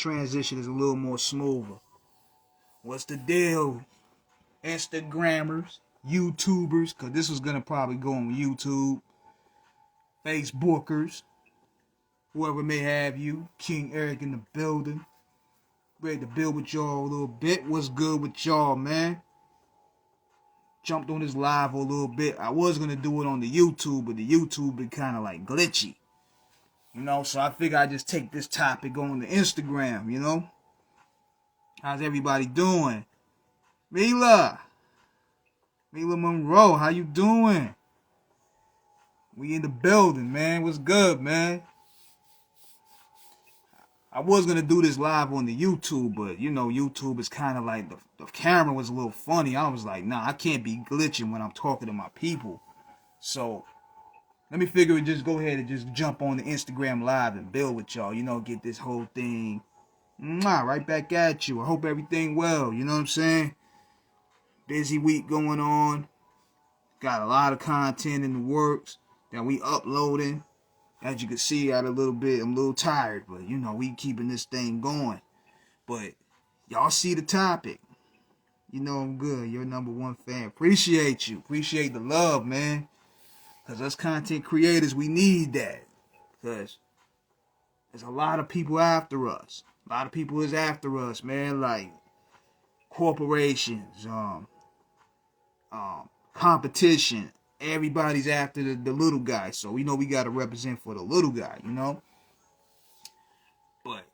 transition is a little more smoother. What's the deal, Instagrammers, YouTubers, because this was going to probably go on YouTube, Facebookers, whoever may have you, King Eric in the building, ready to build with y'all a little bit. What's good with y'all, man? Jumped on this live a little bit. I was going to do it on the YouTube, but the YouTube been kind of like glitchy. You know, so I figure I just take this topic on the Instagram, you know? How's everybody doing? Mila Monroe, how you doing? We in the building, man. What's good, man? I was going to do this live on the YouTube, but, you know, YouTube is kind of like, the camera was a little funny. I was like, nah, I can't be glitching when I'm talking to my people. So, let me figure and just go ahead and just jump on the Instagram live and build with y'all. You know, get this whole thing right back at you. I hope everything well. You know what I'm saying? Busy week going on. Got a lot of content in the works that we uploading. As you can see, I'm a little tired, but you know, we keeping this thing going. But y'all see the topic. You know I'm good. You're number one fan. Appreciate you. Appreciate the love, man. Because us content creators, we need that. Because there's a lot of people after us. A lot of people is after us, man. Like corporations, competition. Everybody's after the little guy. So we know we got to represent for the little guy, you know. But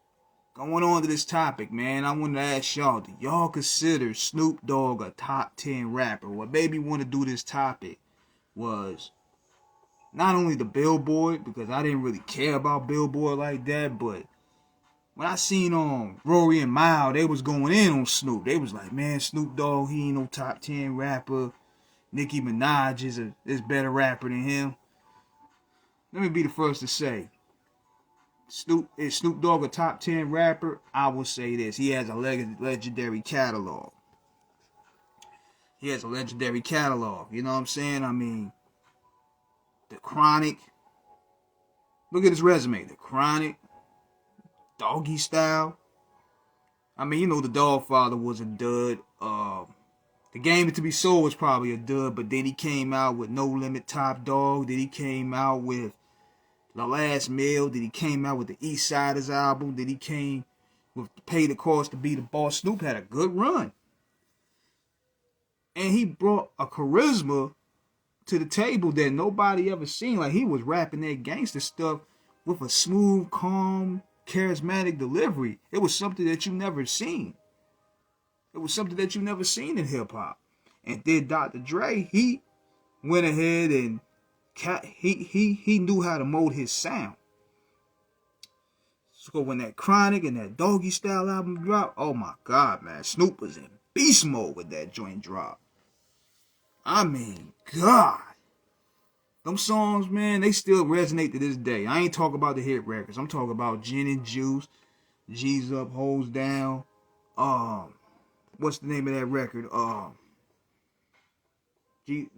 going on to this topic, man, I want to ask y'all, do y'all consider Snoop Dogg a top 10 rapper? What made me want to do this topic was not only the Billboard, because I didn't really care about Billboard like that, but when I seen Rory and Mal, they was going in on Snoop. They was like, man, Snoop Dogg, he ain't no top 10 rapper. Nicki Minaj is better rapper than him. Let me be the first to say, is Snoop Dogg a top 10 rapper? I will say this. He has a legendary catalog. He has a legendary catalog. You know what I'm saying? I mean, The Chronic. Look at his resume. The Chronic. Doggy Style. I mean, you know, the Dogfather was a dud. The Game to Be Sold was probably a dud, but then he came out with No Limit Top Dog. Then he came out with The Last Meal. Then he came out with the East Siders album. Then he came with Pay the Cost to Be the Boss. Snoop had a good run. And he brought a charisma to the table that nobody ever seen. Like, he was rapping that gangster stuff with a smooth, calm, charismatic delivery. It was something that you never seen. It was something that you never seen in hip-hop. And then Dr. Dre, he went ahead and he knew how to mold his sound. So when that Chronic and that Doggy Style album dropped, oh my God, man, Snoop was in beast mode with that joint drop. I mean, God. Them songs, man, they still resonate to this day. I ain't talking about the hit records. I'm talking about Gin and Juice, G's Up, Hoes Down, what's the name of that record?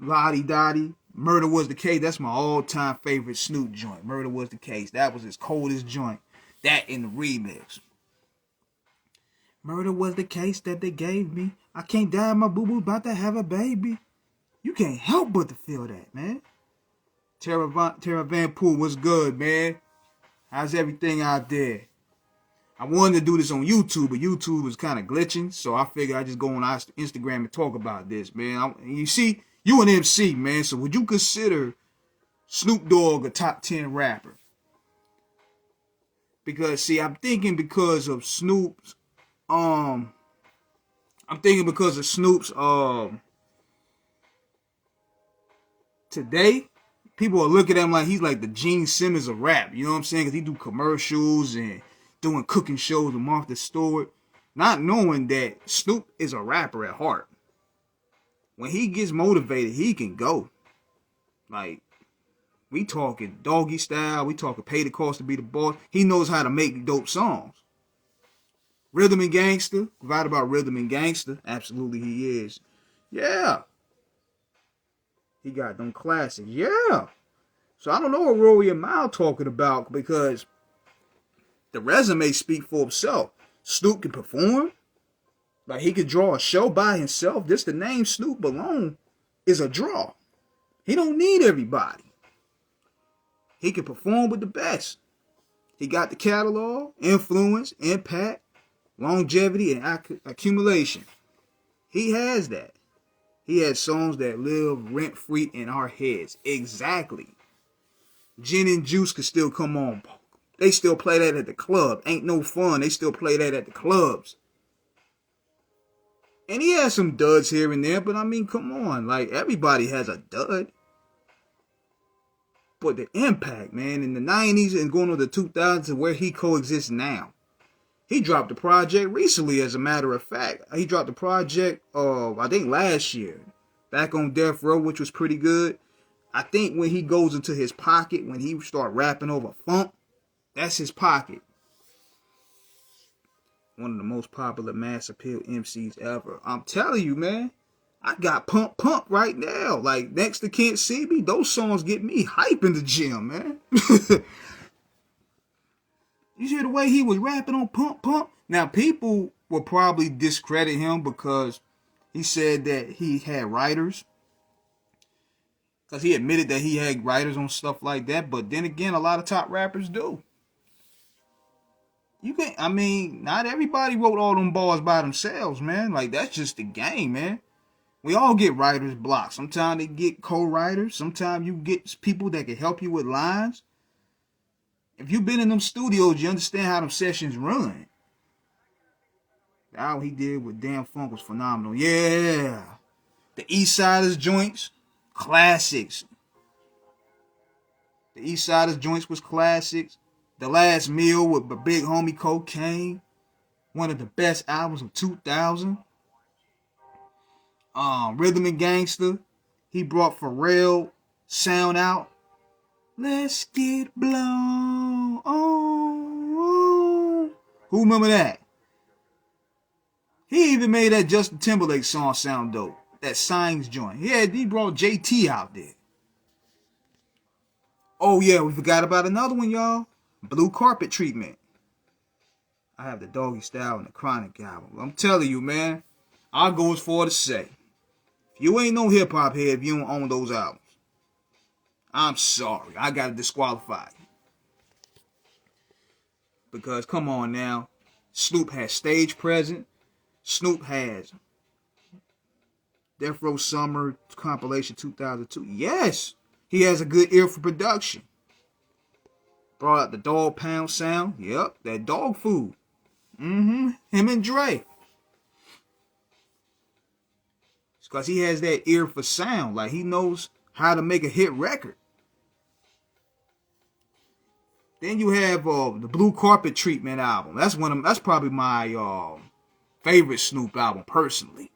Lottie Dottie. Murder Was the Case. That's my all-time favorite Snoop joint. Murder Was the Case. That was his coldest joint. That in the remix. Murder was the case that they gave me. I can't die, my boo-boo about to have a baby. You can't help but to feel that, man. Tara Van Poole, what's good, man? How's everything out there? I wanted to do this on YouTube, but YouTube was kind of glitching, so I figured I'd just go on Instagram and talk about this, man. You see, you an MC, man, so would you consider Snoop Dogg a top 10 rapper? Because, see, I'm thinking because of Snoop's, today, people are looking at him like he's like the Gene Simmons of rap, you know what I'm saying? Because he do commercials and doing cooking shows with Martha Stewart, not knowing that Snoop is a rapper at heart. When he gets motivated, he can go. Like, we talking Doggy Style, we talking Pay the Cost to Be the Boss. He knows how to make dope songs. Rhythm and Gangster, right about Rhythm and Gangster, absolutely he is. Yeah. He got them classics, yeah. So I don't know what Rory and Mal talking about because the resume speak for himself. Snoop can perform. Like, he could draw a show by himself. Just the name Snoop alone is a draw. He don't need everybody. He can perform with the best. He got the catalog, influence, impact, longevity, and accumulation. He has that. He has songs that live rent-free in our heads. Exactly. Gin and Juice could still come on. They still play that at the club. Ain't No Fun. They still play that at the clubs. And he has some duds here and there, but I mean, come on. Like, everybody has a dud. But the impact, man, in the 90s and going to the 2000s and where he coexists now. He dropped a project recently, as a matter of fact. He dropped a project, I think last year. Back on Death Row, which was pretty good. I think when he goes into his pocket, when he start rapping over funk, that's his pocket. One of the most popular mass appeal MCs ever. I'm telling you, man. I got Pump right now. Like, next to Can't See Me, those songs get me hype in the gym, man. You hear the way he was rapping on Pump? Now, people will probably discredit him because he said that he had writers. Because he admitted that he had writers on stuff like that. But then again, a lot of top rappers do. You can't, I mean, not everybody wrote all them bars by themselves, man. Like, that's just the game, man. We all get writer's block. Sometimes they get co-writers. Sometimes you get people that can help you with lines. If you've been in them studios, you understand how them sessions run. How he did with Damn Funk was phenomenal. Yeah. The East Siders joints, classics. The East Siders joints was classics. The Last Meal with the big homie Cocaine. One of the best albums of 2000. Rhythm and Gangster. He brought Pharrell sound out. Let's get blown on. Who remember that? He even made that Justin Timberlake song sound dope. That Signs joint. He brought JT out there. Oh yeah, we forgot about another one, y'all. Blue Carpet Treatment. I have the Doggy Style and the Chronic album. I'm telling you, man. I'll go as far to say, if you ain't no hip hop head, if you don't own those albums, I'm sorry. I gotta disqualify you. Because come on now. Snoop has stage presence. Snoop has Death Row Summer compilation 2002. Yes, he has a good ear for production. Brought out the Dog Pound sound. Yep, that dog food. Him and Dre. It's because he has that ear for sound. Like, he knows how to make a hit record. Then you have the Blue Carpet Treatment album. That's probably my favorite Snoop album personally.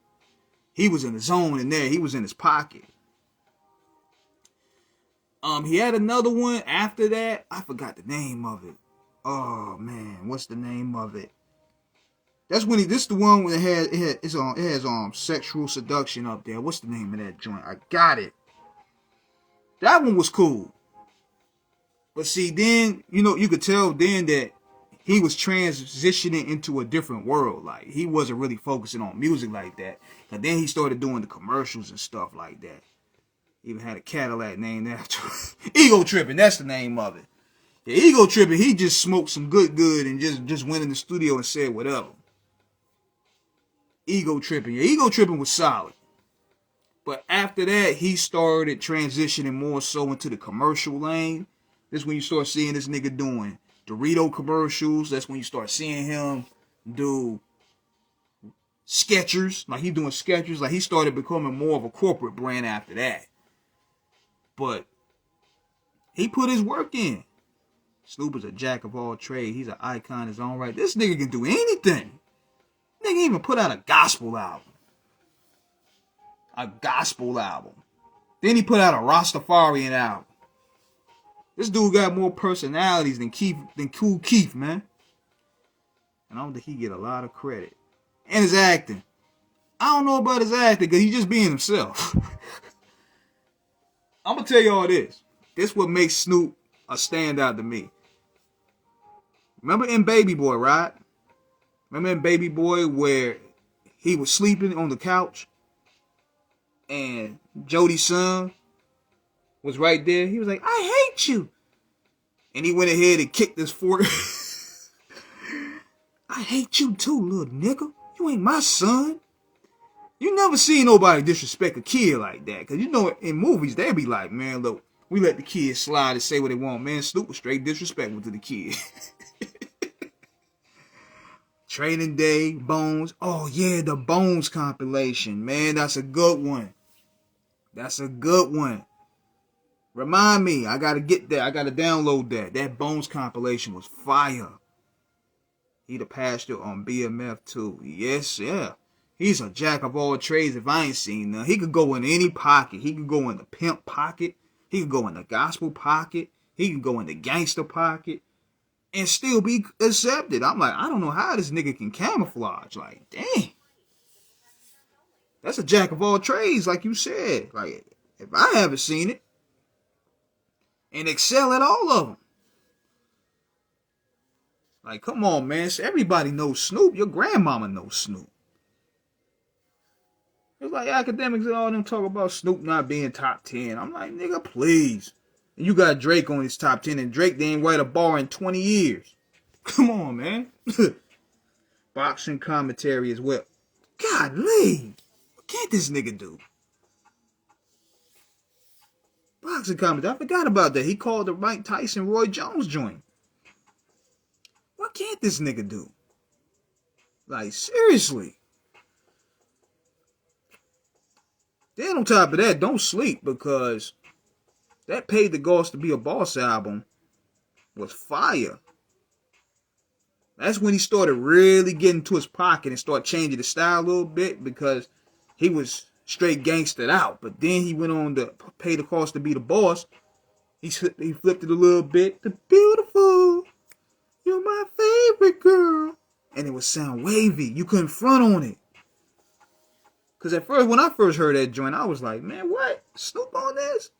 He was in the zone in there. He was in his pocket. He had another one after that. I forgot the name of it. Oh man, what's the name of it? That's when this is the one where it has sexual seduction up there. What's the name of that joint? I got it. That one was cool. But see, then, you could tell then that he was transitioning into a different world. Like, he wasn't really focusing on music like that. And then he started doing the commercials and stuff like that. He even had a Cadillac named after Ego Tripping, that's the name of it. Yeah, Ego Tripping, he just smoked some good and just went in the studio and said whatever. Ego Tripping. Yeah, Ego Tripping was solid. But after that, he started transitioning more so into the commercial lane. This is when you start seeing this nigga doing Dorito commercials. That's when you start seeing him do Skechers. Like, he doing Skechers. Like, he started becoming more of a corporate brand after that. But he put his work in. Snoop is a jack of all trades. He's an icon in his own right. This nigga can do anything. Nigga even put out a gospel album. Then he put out a Rastafarian album. This dude got more personalities than Cool Keith, man. And I don't think he get a lot of credit. And his acting. I don't know about his acting because he's just being himself. I'm going to tell you all this. This what makes Snoop a standout to me. Remember in Baby Boy, right? Remember in Baby Boy where he was sleeping on the couch and Jody's son was right there? He was like, I hate you. And he went ahead and kicked his forehead. I hate you too, little nigga. You ain't my son. You never see nobody disrespect a kid like that. Because you know in movies, they be like, man, look, we let the kids slide and say what they want. Man, Snoop was straight disrespectful to the kid. Training Day, Bones. Oh, yeah, the Bones compilation. Man, that's a good one. That's a good one. Remind me. I got to get that. I got to download that. That Bones compilation was fire. He the pastor on BMF too. Yes, yeah. He's a jack of all trades if I ain't seen none. He could go in any pocket. He could go in the pimp pocket. He could go in the gospel pocket. He could go in the gangster pocket. And still be accepted. I'm like, I don't know how this nigga can camouflage. Like, dang. That's a jack of all trades, like you said. Like, if I haven't seen it. And excel at all of them. Like, come on, man. Everybody knows Snoop. Your grandmama knows Snoop. It's like academics and all them talk about Snoop not being top 10. I'm like, nigga, please. And you got Drake on his top 10, and Drake didn't write a bar in 20 years. Come on, man. Boxing commentary as well. Golly. What can't this nigga do? Boxing commentary. I forgot about that. He called the Mike Tyson Roy Jones joint. What can't this nigga do? Like, seriously. Then on top of that, don't sleep, because that Paid the Gods to Be a Boss album was fire. That's when he started really getting to his pocket and started changing the style a little bit, because he was straight gangstered out. But then he went on to Pay the Cost to Be the Boss. He flipped it a little bit. The beautiful, you're my favorite girl. And it would sound wavy. You couldn't front on it. Because at first, when I first heard that joint, I was like, man, what? Snoop on this?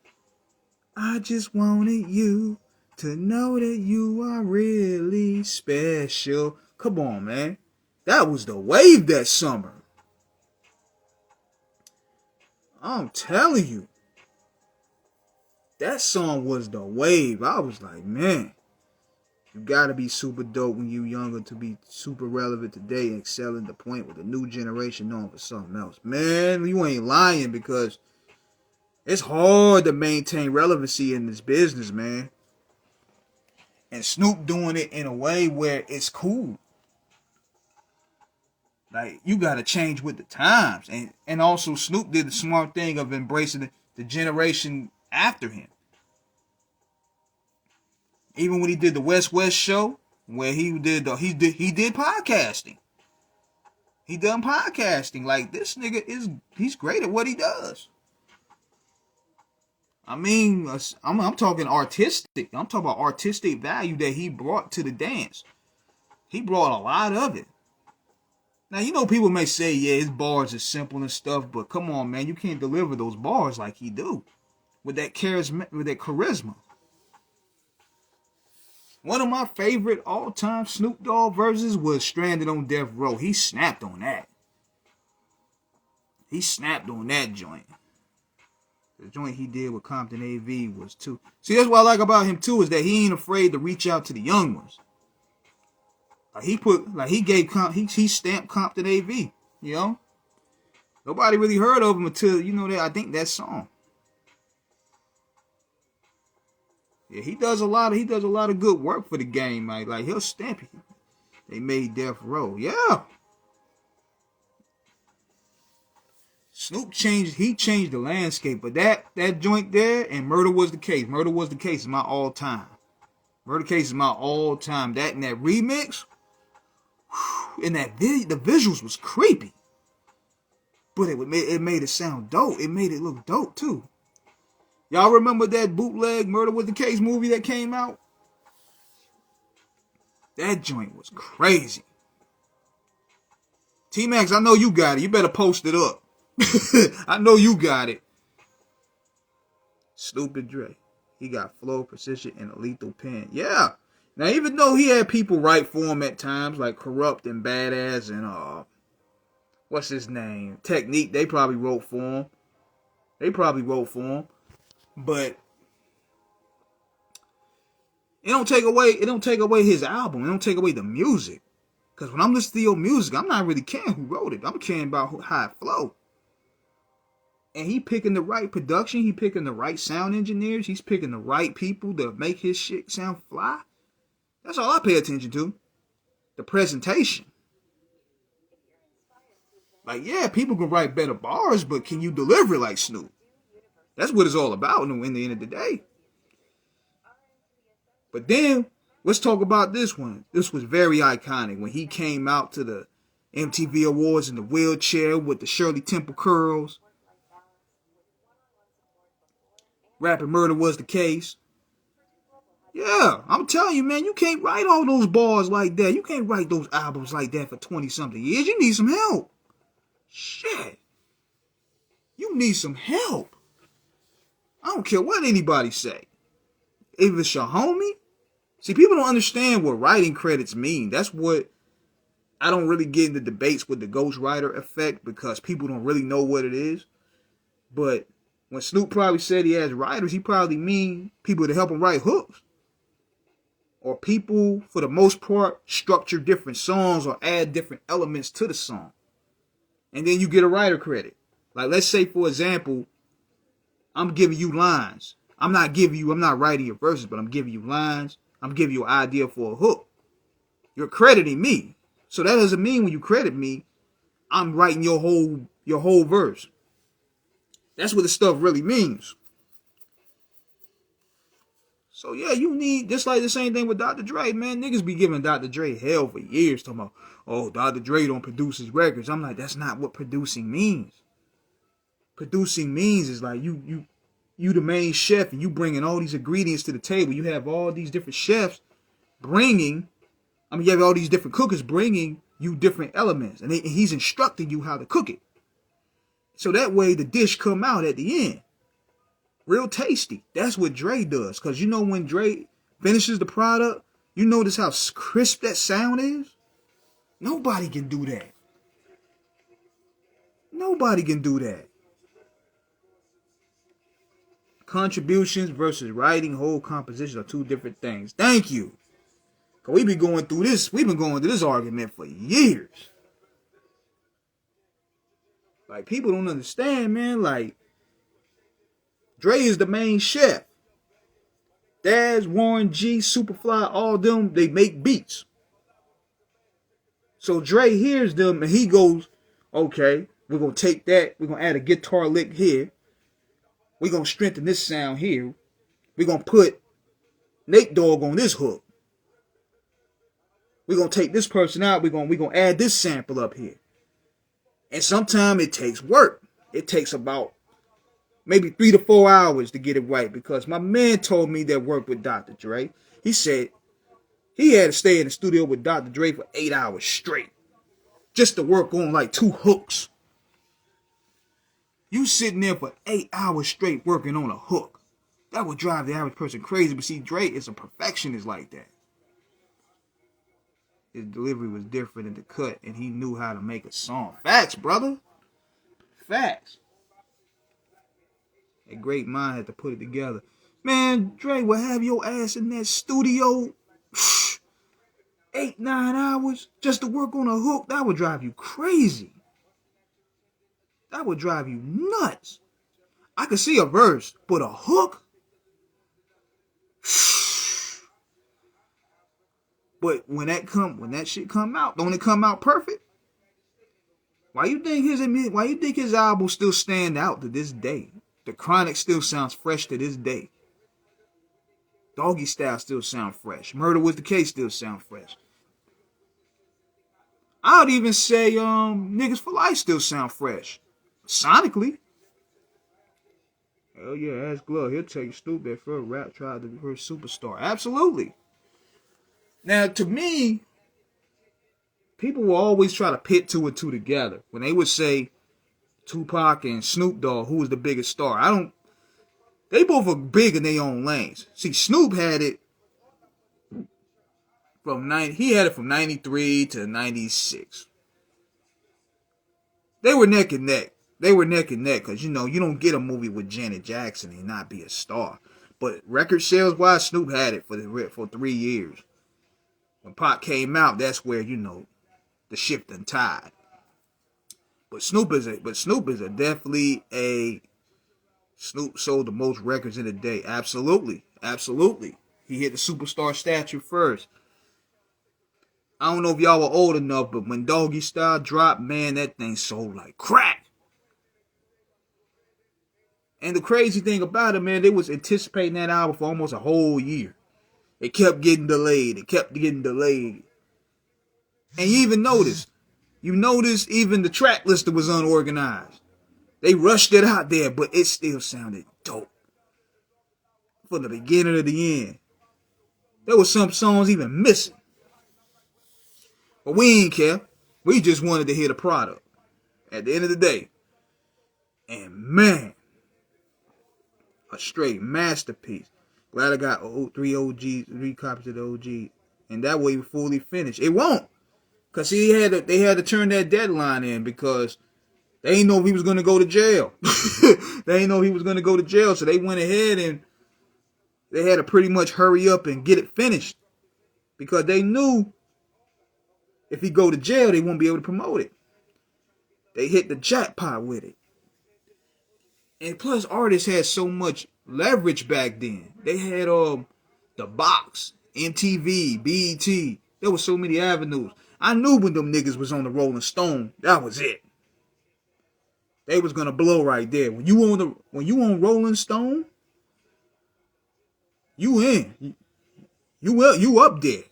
I just wanted you to know that you are really special. Come on, man. That was the wave that summer. I'm telling you. That song was the wave. I was like, man. You gotta be super dope when you younger to be super relevant today and excelling the point with the new generation known for something else. Man, you ain't lying, because it's hard to maintain relevancy in this business, man. And Snoop doing it in a way where it's cool. Like, you gotta change with the times. And also Snoop did the smart thing of embracing the generation after him. Even when he did the West West show, where he did podcasting. He done podcasting. Like, this nigga he's great at what he does. I mean, I'm talking artistic. I'm talking about artistic value that he brought to the dance. He brought a lot of it. Now, you know, people may say, yeah, his bars are simple and stuff, but come on, man, you can't deliver those bars like he do. With that charisma. One of my favorite all-time Snoop Dogg verses was Stranded on Death Row. He snapped on that. He snapped on that joint. The joint he did with Compton AV was too. See, that's what I like about him too, is that he ain't afraid to reach out to the young ones. He stamped Compton AV, you know? Nobody really heard of him until, you know, I think that song. Yeah, he does a lot of good work for the game, like he'll stamp it. They made Death Row. Yeah. Snoop changed the landscape, but that joint there and Murder Was the Case. Murder Was the Case is my all-time. Murder Case is my all-time. That and that remix, and that the visuals was creepy. But it made it sound dope. It made it look dope too. Y'all remember that bootleg Murder Was the Case movie that came out? That joint was crazy. T-Max, I know you got it. You better post it up. I know you got it. Stupid Dre. He got flow, precision, and a lethal pen. Yeah. Now, even though he had people write for him at times, like Corrupt and Badass and what's his name, Technique, they probably wrote for him. But it don't take away his album. It don't take away the music. Because when I'm listening to your music, I'm not really caring who wrote it. I'm caring about how it flow. And he picking the right production. He picking the right sound engineers. He's picking the right people to make his shit sound fly. That's all I pay attention to. The presentation. Like, yeah, people can write better bars, but can you deliver it like Snoop? That's what it's all about in the end of the day. But then, let's talk about this one. This was very iconic when he came out to the MTV Awards in the wheelchair with the Shirley Temple curls. Rapping Murder Was the Case. Yeah, I'm telling you, man, you can't write all those bars like that. You can't write those albums like that for 20-something years. You need some help. Shit. You need some help. I don't care what anybody say. If it's your homie. See, people don't understand what writing credits mean. That's what I don't really get into debates with the ghostwriter effect because people don't really know what it is. But when Snoop probably said he has writers, he probably mean people to help him write hooks. Or people, for the most part, structure different songs or add different elements to the song. And then you get a writer credit. Like, let's say, for example, I'm giving you lines. I'm not writing your verses, but I'm giving you lines. I'm giving you an idea for a hook. You're crediting me. So that doesn't mean when you credit me, I'm writing your whole verse. That's what this stuff really means. So yeah, you need, just like the same thing with Dr. Dre, man. Niggas be giving Dr. Dre hell for years, talking about, oh, Dr. Dre don't produce his records. I'm like, that's not what producing means. Producing means is like you the main chef and you bringing all these ingredients to the table. You have all these different chefs you have all these different cookers bringing you different elements. And he's instructing you how to cook it. So that way the dish come out at the end. Real tasty. That's what Dre does. Because you know when Dre finishes the product, you notice how crisp that sound is? Nobody can do that. Nobody can do that. Contributions versus writing whole compositions are two different things. Thank you. Because we've been going through this argument for years. Like, people don't understand, man. Like, Dre is the main chef. Daz, Warren G, Superfly, all them, they make beats. So Dre hears them and he goes, okay, we're going to take that. We're going to add a guitar lick here. We're going to strengthen this sound here. We're going to put Nate Dogg on this hook. We're going to take this person out. We're going to add this sample up here. And sometimes it takes work. It takes about maybe 3 to 4 hours to get it right, because my man told me that worked with Dr. Dre. He said he had to stay in the studio with Dr. Dre for 8 hours straight just to work on like 2 hooks. You sitting there for 8 hours straight working on a hook. That would drive the average person crazy. But see, Dre is a perfectionist like that. His delivery was different in the cut, and he knew how to make a song. Facts, brother. Facts. A great mind had to put it together. Man, Dre will have your ass in that studio 8, 9 hours just to work on a hook. That would drive you crazy. That would drive you nuts. I could see a verse, but a hook? But when that shit come out, don't it come out perfect? Why you think his album still stand out to this day? The Chronic still sounds fresh to this day. Doggy Style still sound fresh. Murder Was the Case still sound fresh. I would even say Niggas for Life still sound fresh. Sonically. Hell yeah, ask Glove. He'll tell you Snoop that first rap tried to be her superstar. Absolutely. Now, to me, people will always try to pit 2 and 2 together. When they would say Tupac and Snoop Dogg, who was the biggest star? They both are big in their own lanes. See, Snoop had it He had it from 93 to 96. They were neck and neck. They were neck and neck because, you know, you don't get a movie with Janet Jackson and not be a star. But record sales wise, Snoop had it for 3 years. When Pac came out, that's where, you know, the shift and tide. But Snoop is definitely a Snoop sold the most records in a day. Absolutely. Absolutely. He hit the superstar statue first. I don't know if y'all were old enough, but when Doggy Style dropped, man, that thing sold like crack. And the crazy thing about it, man, they was anticipating that album for almost a whole year. It kept getting delayed. It kept getting delayed. And you noticed even the track lister was unorganized. They rushed it out there, but it still sounded dope. From the beginning to the end. There were some songs even missing. But we ain't care. We just wanted to hear the product. At the end of the day. And man, a straight masterpiece. Glad I got 3 copies of the OG. And that way we fully finished. It won't. Because they had to turn that deadline in because they didn't know if he was going to go to jail. They didn't know he was going to go to jail. So they went ahead and they had to pretty much hurry up and get it finished. Because they knew if he go to jail, they won't be able to promote it. They hit the jackpot with it. And plus, artists had so much leverage back then. They had the Box, MTV, BET. There were so many avenues. I knew when them niggas was on the Rolling Stone, that was it. They was gonna blow right there. When you on Rolling Stone, you in. You up there.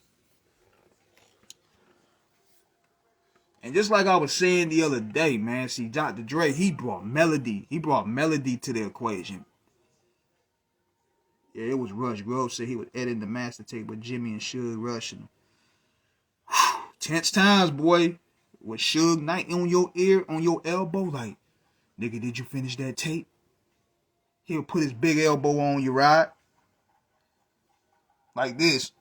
And just like I was saying the other day, man, see, Dr. Dre, he brought melody. He brought melody to the equation. Yeah, it was Rush Grove said he was editing the master tape with Jimmy and Suge Rush. And tense times, boy. With Suge Knight on your ear, on your elbow, like, nigga, did you finish that tape? He'll put his big elbow on your ride. Like this.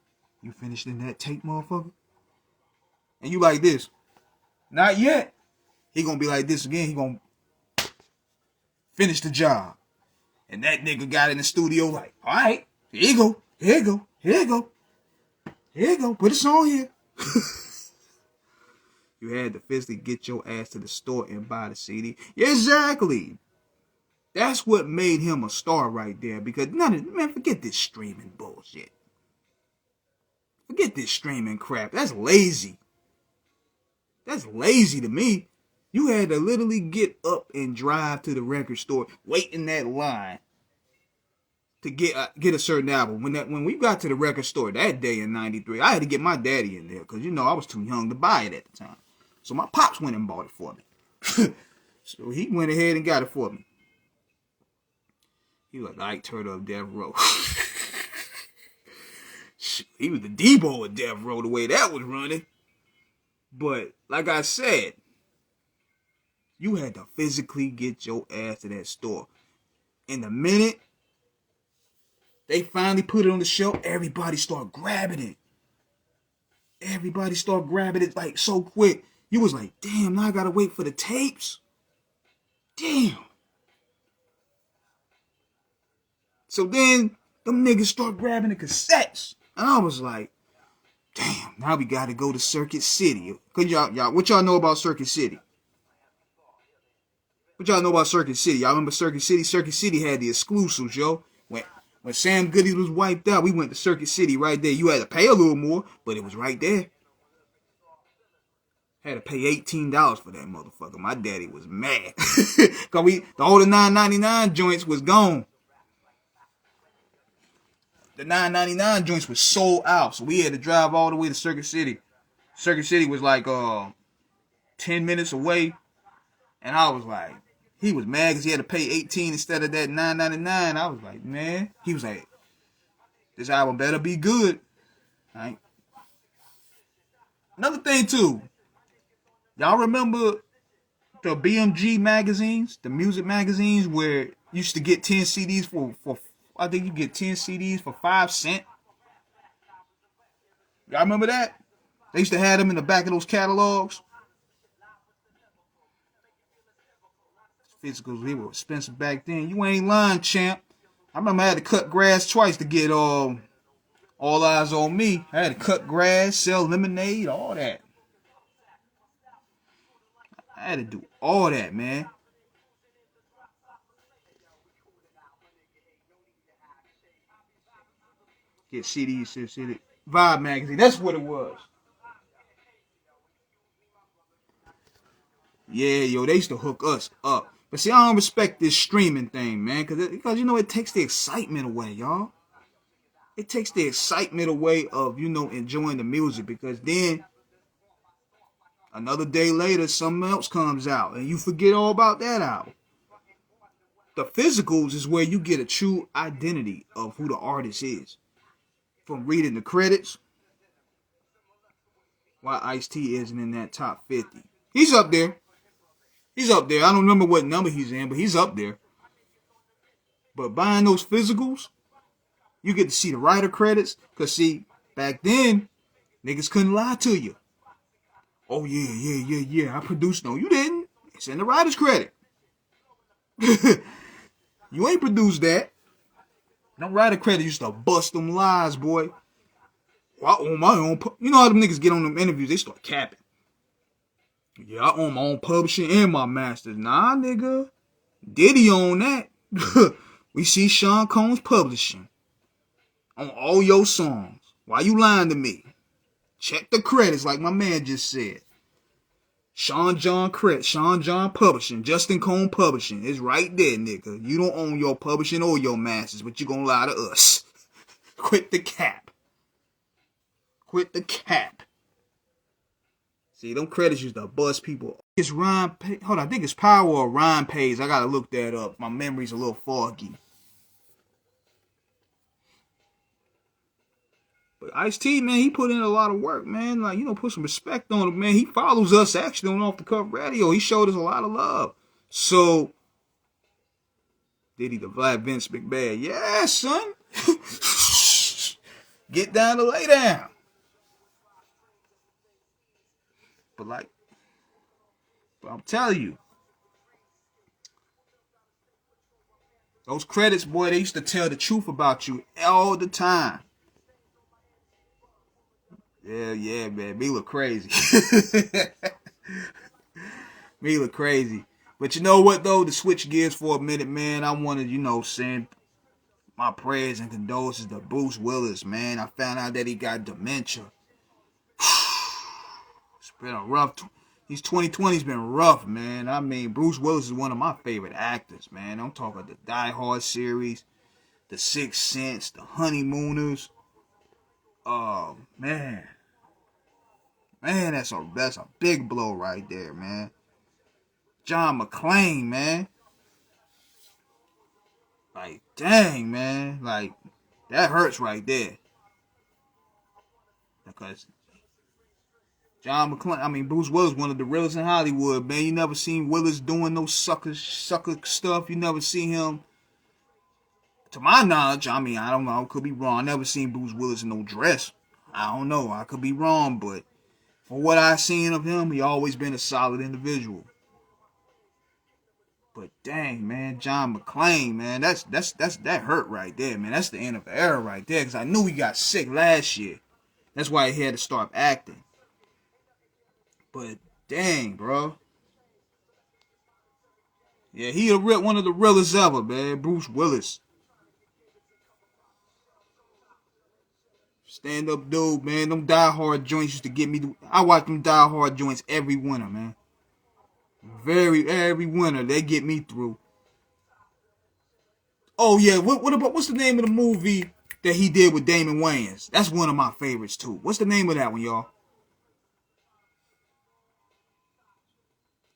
You finished in that tape, motherfucker? And you like this. Not yet. He gonna be like this again. He gonna finish the job. And that nigga got in the studio like, all right, here you go. Here you go. Here you go. Here you go. Put a song here. You had to physically get your ass to the store and buy the CD. Exactly. That's what made him a star right there. Because man, forget this streaming bullshit. Forget this streaming crap. That's lazy. That's lazy to me. You had to literally get up and drive to the record store, wait in that line to get a certain album. When we got to the record store that day in '93, I had to get my daddy in there because, you know, I was too young to buy it at the time. So my pops went and bought it for me. So he went ahead and got it for me. He was like Ike Turtle of Death Row. He was the Debo of Death Row the way that was running. But like I said, you had to physically get your ass to that store. In the minute they finally put it on the shelf, everybody started grabbing it. Everybody started grabbing it like so quick. You was like, damn, now I gotta wait for the tapes. Damn. So then them niggas start grabbing the cassettes. And I was like, damn, now we gotta go to Circuit City. Cause y'all, what y'all know about Circuit City? What y'all know about Circuit City? Y'all remember Circuit City? Circuit City had the exclusives, yo. When Sam Goody was wiped out, we went to Circuit City right there. You had to pay a little more, but it was right there. Had to pay $18 for that motherfucker. My daddy was mad. Cause the older $9.99 joints was gone. The $9.99 joints was sold out. So we had to drive all the way to Circuit City. Circuit City was like 10 minutes away. And I was like, he was mad because he had to pay $18 instead of that $9.99. I was like, man. He was like, this album better be good. All right. Another thing too. Y'all remember the BMG magazines, the music magazines where you used to get 10 CDs for I think you get 10 CDs for 5 cents. Y'all remember that? They used to have them in the back of those catalogs. Physicals, they were expensive back then. You ain't lying, champ. I remember I had to cut grass twice to get All Eyes on Me. I had to cut grass, sell lemonade, all that. I had to do all that, man. Get CDs, CD. Vibe magazine. That's what it was. Yeah, yo, they used to hook us up. But see, I don't respect this streaming thing, man, because you know it takes the excitement away, y'all. It takes the excitement away of enjoying the music, because then another day later something else comes out and you forget all about that album. The physicals is where you get a true identity of who the artist is. From reading the credits, why Ice-T isn't in that top 50. He's up there. He's up there. I don't remember what number he's in, but he's up there. But buying those physicals, you get to see the writer credits. Because, see, back then, niggas couldn't lie to you. Oh, yeah, I produced. No, you didn't. It's in the writer's credit. You ain't produced that. No writer credit used to bust them lies, boy. Well, I own my own. You know how them niggas get on them interviews, they start capping. Yeah, I own my own publishing and my masters. Nah, nigga. Diddy own that. We see Sean Combs publishing on all your songs. Why you lying to me? Check the credits like my man just said. Sean John Publishing, Justin Cone Publishing. It's right there, nigga. You don't own your publishing or your masters, but you gonna lie to us. Quit the cap. Quit the cap. See, them credits used to bust people. It's Rhyme. Hold on, I think it's Power or Rhyme Pays. I gotta look that up. My memory's a little foggy. But Ice-T, man, he put in a lot of work, man. Like, put some respect on him, man. He follows us actually on Off the Cuff Radio. He showed us a lot of love. So, Diddy the Black Vince McMahon. Yeah, son. Get down to lay down. But I'm telling you, those credits, boy, they used to tell the truth about you all the time. Yeah, man. Me look crazy. Me look crazy. But you know what, though? To switch gears for a minute, man, I want to, send my prayers and condolences to Bruce Willis, man. I found out that he got dementia. It's been a rough... These 2020's been rough, man. I mean, Bruce Willis is one of my favorite actors, man. I'm talking the Die Hard series, The Sixth Sense, The Honeymooners. Oh, man. Man, that's a big blow right there, man. John McClane, man. Like, dang, man. Like, that hurts right there. Because Bruce Willis, one of the realest in Hollywood, man. You never seen Willis doing no sucker stuff. You never seen him. To my knowledge, I don't know. I could be wrong. I never seen Bruce Willis in no dress. I don't know. I could be wrong, but for what I've seen of him, he always been a solid individual. But dang, man, John McClane, man, that hurt right there, man. That's the end of the era right there. Because I knew he got sick last year. That's why he had to start acting. But dang, bro. Yeah, he one of the realest ever, man. Bruce Willis. Stand up dude, man. Them Die Hard joints used to get me. I watch them Die Hard joints every winter, man. Every winter they get me through. Oh yeah, what's the name of the movie that he did with Damon Wayans? That's one of my favorites too. What's the name of that one, y'all?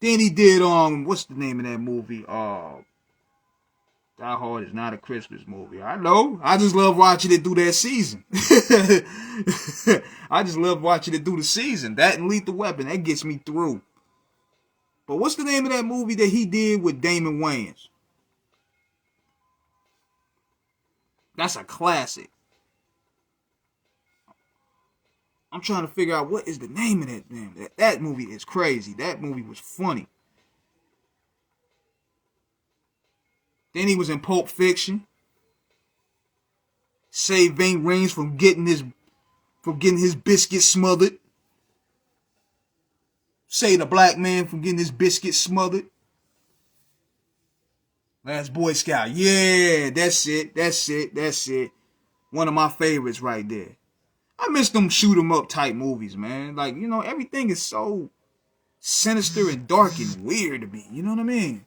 Then he did what's the name of that movie? Die Hard is not a Christmas movie. I know. I just love watching it do that season. I just love watching it do the season. That and Lethal Weapon, that gets me through. But what's the name of that movie that he did with Damon Wayans? That's a classic. I'm trying to figure out what is the name of that damn. That movie is crazy. That movie was funny. Then he was in Pulp Fiction. Saved Ving Rhames from getting his biscuit smothered. Saved a black man from getting his biscuit smothered. Last Boy Scout. Yeah, that's it. One of my favorites right there. I miss them shoot 'em up type movies, man. Like, you know, everything is so sinister and dark and weird to me. You know what I mean?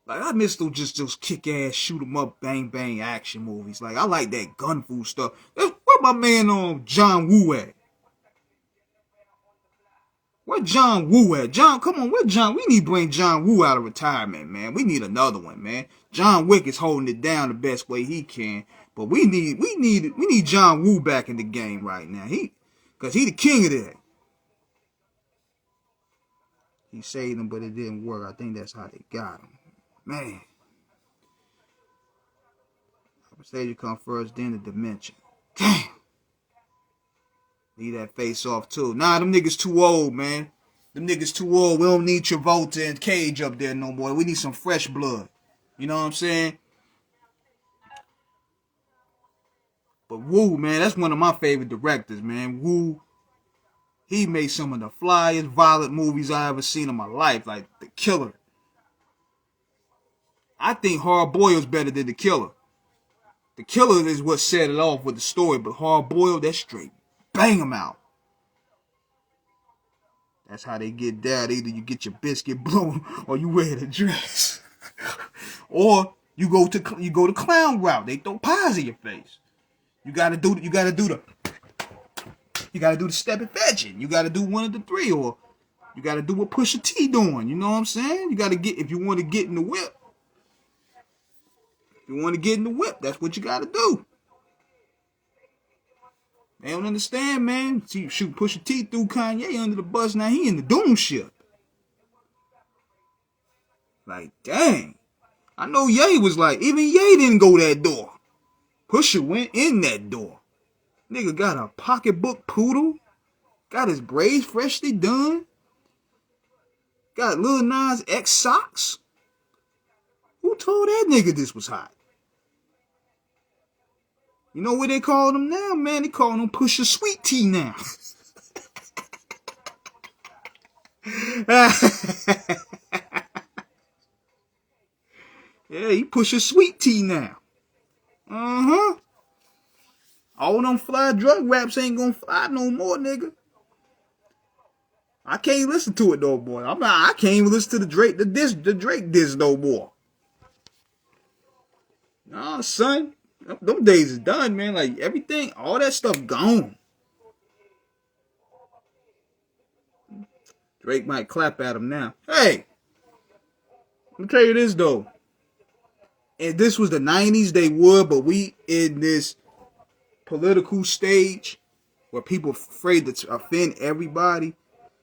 Like, I miss those kick ass shoot 'em up bang bang action movies. Like, I like that gun fu stuff. Where my man John Woo at? Where John Woo at? John, come on, where John? We need to bring John Woo out of retirement, man. We need another one, man. John Wick is holding it down the best way he can, but we need John Woo back in the game right now. Cause he the king of that. He saved him, but it didn't work. I think that's how they got him. Man. Stage come first, then the dimension. Damn. Leave that face off too. Nah, them niggas too old, man. Them niggas too old. We don't need Travolta and Cage up there no more. We need some fresh blood. You know what I'm saying? But Woo, man, that's one of my favorite directors, man. Woo, he made some of the flyest, violent movies I ever seen in my life. Like The Killer. I think Hard Boiled better than The Killer. The Killer is what set it off with the story, but Hard Boiled, that's straight. Bang them out. That's how they get down. Either you get your biscuit blown or you wear the dress. Or you go to clown route. They throw pies in your face. You gotta do the step and fetching. You gotta do one of the three, or you gotta do what Pusha T doing. You know what I'm saying? You gotta if you want to get in the whip. If you want to get in the whip, that's what you gotta do. They don't understand, man. See, shoot Pusha T threw Kanye under the bus. Now he in the doom ship. Like, dang. I know Ye was like, even Ye didn't go that door. Pusha went in that door. Nigga got a pocketbook poodle. Got his braids freshly done. Got Lil Nas X socks. Who told that nigga this was hot? You know what they call him now, man? They call him Pusha Sweet Tea now. Yeah, he Pusha Sweet Tea now. Uh-huh. All them fly drug raps ain't gonna fly no more, nigga. I can't listen to it no more. I can't even listen to the Drake diss no more. Nah, son. Them days is done, man. Like, everything, all that stuff gone. Drake might clap at him now. Hey, let me tell you this, though. If this was the 90s, they would, but we in this political stage where people afraid to offend everybody.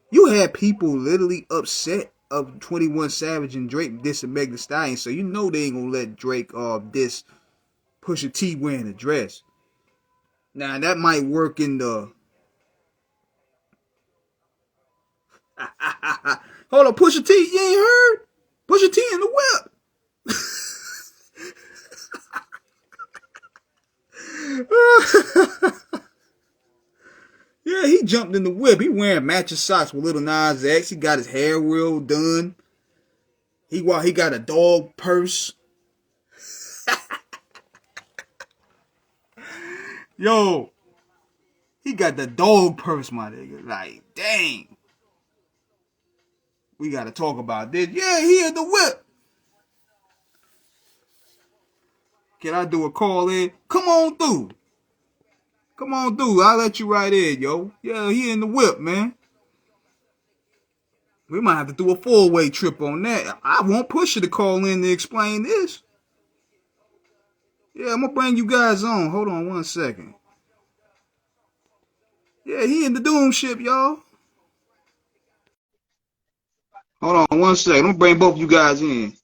You had people literally upset of 21 Savage and Drake dissing Meg Thee Stallion, so you know they ain't gonna let Drake diss Pusha T wearing a dress. Now that might work in the hold on, Pusha T, you ain't heard? Pusha T in the whip. Yeah, he jumped in the whip. He wearing matching socks with Lil Nas X. He got his hair real done. He got a dog purse. Yo, he got the dog purse, my nigga. Like, dang. We got to talk about this. Yeah, he in the whip. Can I do a call in? Come on through. Come on through. I'll let you right in, yo. Yeah, he in the whip, man. We might have to do a 4-way trip on that. I won't push you to call in to explain this. Yeah, I'm going to bring you guys on. Hold on 1 second. Yeah, he in the doom ship, y'all. Hold on 1 second. I'm going to bring both you guys in.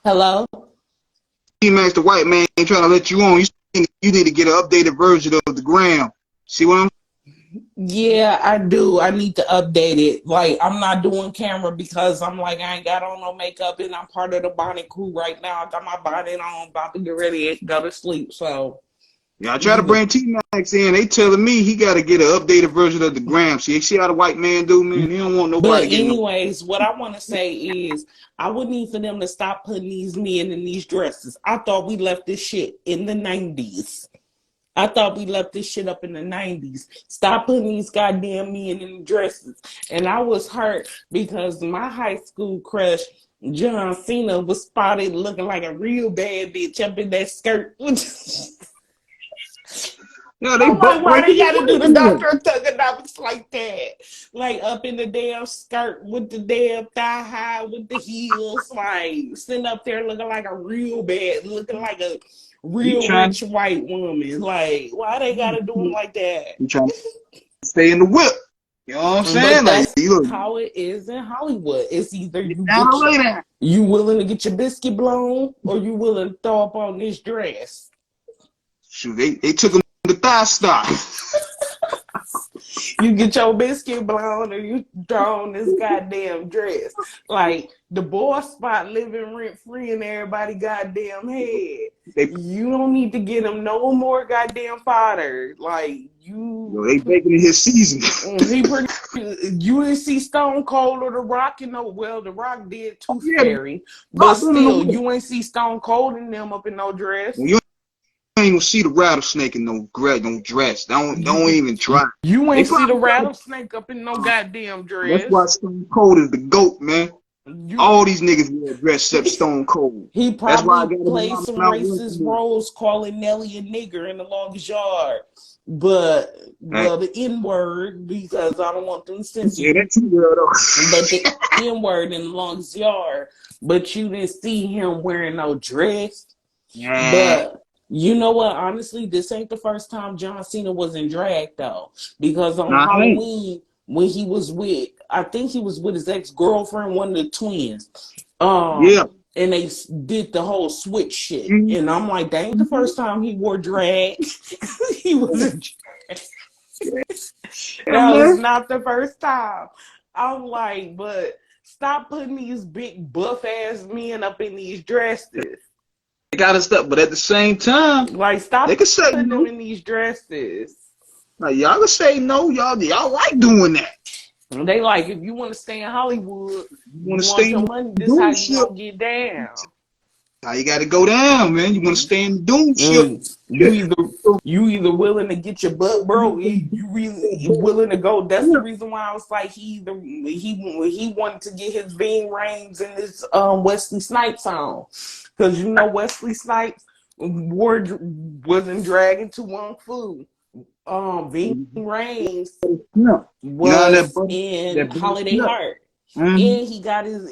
Hello? T-Max, the white man, ain't trying to let you on. You need to get an updated version of the gram. See what I'm Yeah, I do. I need to update it. Like, I'm not doing camera because I'm like, I ain't got on no makeup and I'm part of the bonnet crew right now. I got my bonnet on, about to get ready to go to sleep. So, Yeah, I try to you bring T-Max in. They telling me he got to get an updated vertion of the gram. See how the white man do, man? He don't want but nobody getting no. anyways, what I want to say is I would need for them to stop putting these men in these dresses. I thought we left this shit in the 90s. I thought we left this shit up in the 90s. Stop putting these goddamn men in dresses. And I was hurt because my high school crush, John Cena, was spotted looking like a real bad bitch up in that skirt. Yeah, they I'm like, buck why they breaking gotta do your the way. Dr. Thugonomics like that? Like up in the damn skirt with the damn thigh high with the heels, like sitting up there looking like a real bad, looking like a He real trying, rich white woman. Like, why they gotta do them like that? he trying to stay in the whip. You know what I'm But saying? Like, that's you look how it is in Hollywood. It's either down or lay down. you willing to get your biscuit blown or you willing to throw up on this dress. Shoot, they took him to thigh stop. You get your biscuit blown or you throw on this goddamn dress. Like the boy spot living rent free in everybody goddamn head. They, You don't need to get him no more goddamn fodder. Like they baking in his season. he pretty. You didn't see Stone Cold or The Rock, well, The Rock did Tooth Yeah, the Fairy, but rock been in the still, whip. you ain't see Stone Cold in them up in no dress. Well, you ain't gonna see the rattlesnake in no dress. Don't You, even try. you They ain't see the probably try. rattlesnake up in no goddamn That's why dress. Stone Cold is the GOAT, man. You All these niggas wear a dress except Stone Cold. He That's why I probably got him in played my some Mount racist Rushmore. roles calling Nelly a nigger in the longest yard. But, Hey, well, the N word, because I don't want them to censor yeah, you, that's too real though. but the N word in the longest yard. But you didn't see him wearing no dress. Nah, But you know what? Honestly, this ain't the first time John Cena was in drag, though. Because on nah, I ain't. Halloween, when he was with, I think he was with his ex girlfriend, one of the twins. Yeah. And they did the whole switch shit. Mm-hmm. And I'm like, that ain't the first time he wore drag. He was in drag. Yeah, That was man. not the first time. I'm like, but stop putting these big buff ass men up in these dresses. They got us stuff, but at the same time, Like, they stop can say putting them no. in these dresses. Like y'all can say no. Y'all like doing that. And they like, if you want to stay in Hollywood, You want you to stay want in your the money, this how doom you ship. gonna get down. How you got to go down, man? You want to stay in the doom ship. Mm, you either willing to get your butt broke, you really willing to go. That's the reason why I was like he wanted to get his Ving Rhames and his Wesley Snipes on, because Wesley Snipes wasn't dragging to one food. Ving Rhames Yeah. You got was in that butter Holiday snap. Heart. Mm-hmm. And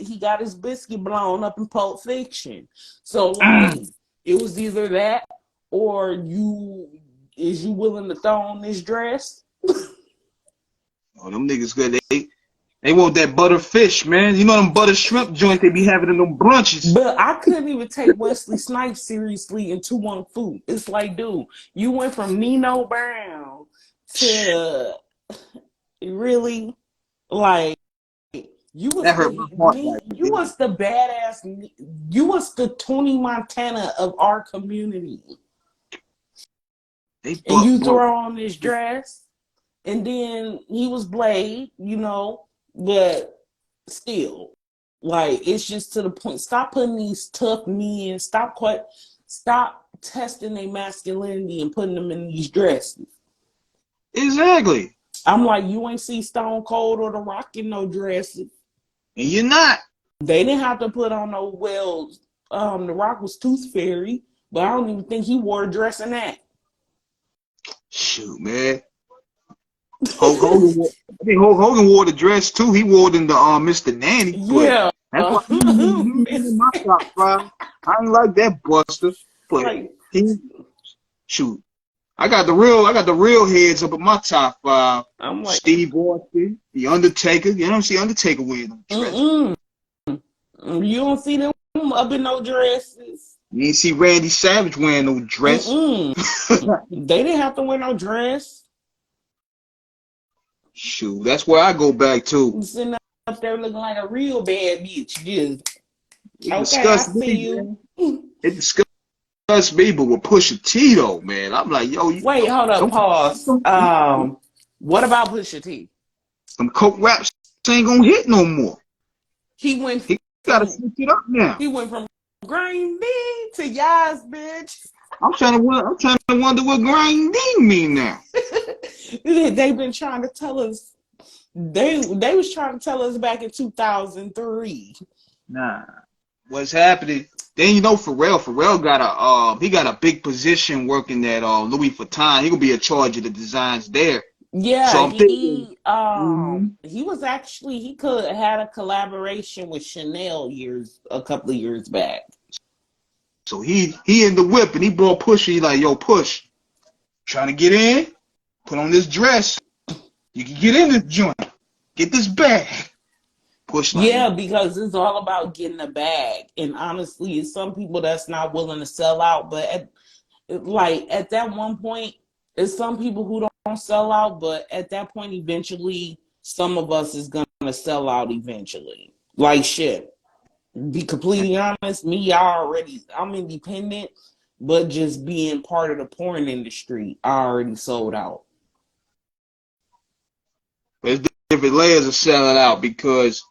he got his biscuit blown up in Pulp Fiction. So like Mm. it was either that or you willing to throw on this dress? Oh, them niggas good. They want that butter fish, man. You know them butter shrimp joints they be having in them brunches. But I couldn't even take Wesley Snipes seriously in 2-1 Food. It's like, dude, you went from Nino Brown to really like you was That the hurt my heart right you there. was the badass you was the Tony Montana of our community. They And buck you broke. throw on this dress and then he was Blade, but still, like it's just to the point. Stop putting these tough men. Stop testing their masculinity and putting them in these dresses. Exactly. I'm like, you ain't see Stone Cold or The Rock in no dresses. And you're not. They didn't have to put on no wells. The Rock was Tooth Fairy, but I don't even think he wore a dress in that. Shoot, man. Hulk Hogan wore, I think Hulk Hogan wore the dress too. He wore it in the Mr. Nanny, but Yeah. that's why he in my top five. I ain't like that Buster, but Like, he shoot. I got the real heads up in my top five. I'm like, Steve Austin, The Undertaker. You don't see Undertaker wearing them dress. mm-mm. You don't see them up in no dresses. You ain't see Randy Savage wearing no dress. Mm-mm. They didn't have to wear no dress. Shoot, that's where I go back to. Sitting up there looking like a real bad bitch. Just It okay, I disgusts see me, you. man. It disgusts me, but with Pusha T though, man, I'm like, yo, you Wait, hold up, don't pause. What about Pusha T? some coke raps ain't gonna hit no more. He went He gotta from switch it up now. he went from Green B to Yas, bitch. I'm trying to wonder what grinding mean now. They've been trying to tell us. They was trying to tell us back in 2003. Nah, what's happening? Then you know Pharrell got a he got a big position working at Louis Vuitton. He gonna be in charge of the designs there. So Yeah, I'm thinking, he was actually he could have had a collaboration with Chanel a couple of years back. so he in the whip and he brought Push. He like, yo, Push, trying to get in, put on this dress. You can get in this joint, get this bag. Push like, Yeah, because it's all about getting a bag. And honestly, it's some people that's not willing to sell out. But at that one point, it's some people who don't sell out. But at that point, eventually, some of us is gonna sell out eventually. Like shit. Be completely honest, I'm independent, but just being part of the porn industry, I already sold out. there's different layers of selling out because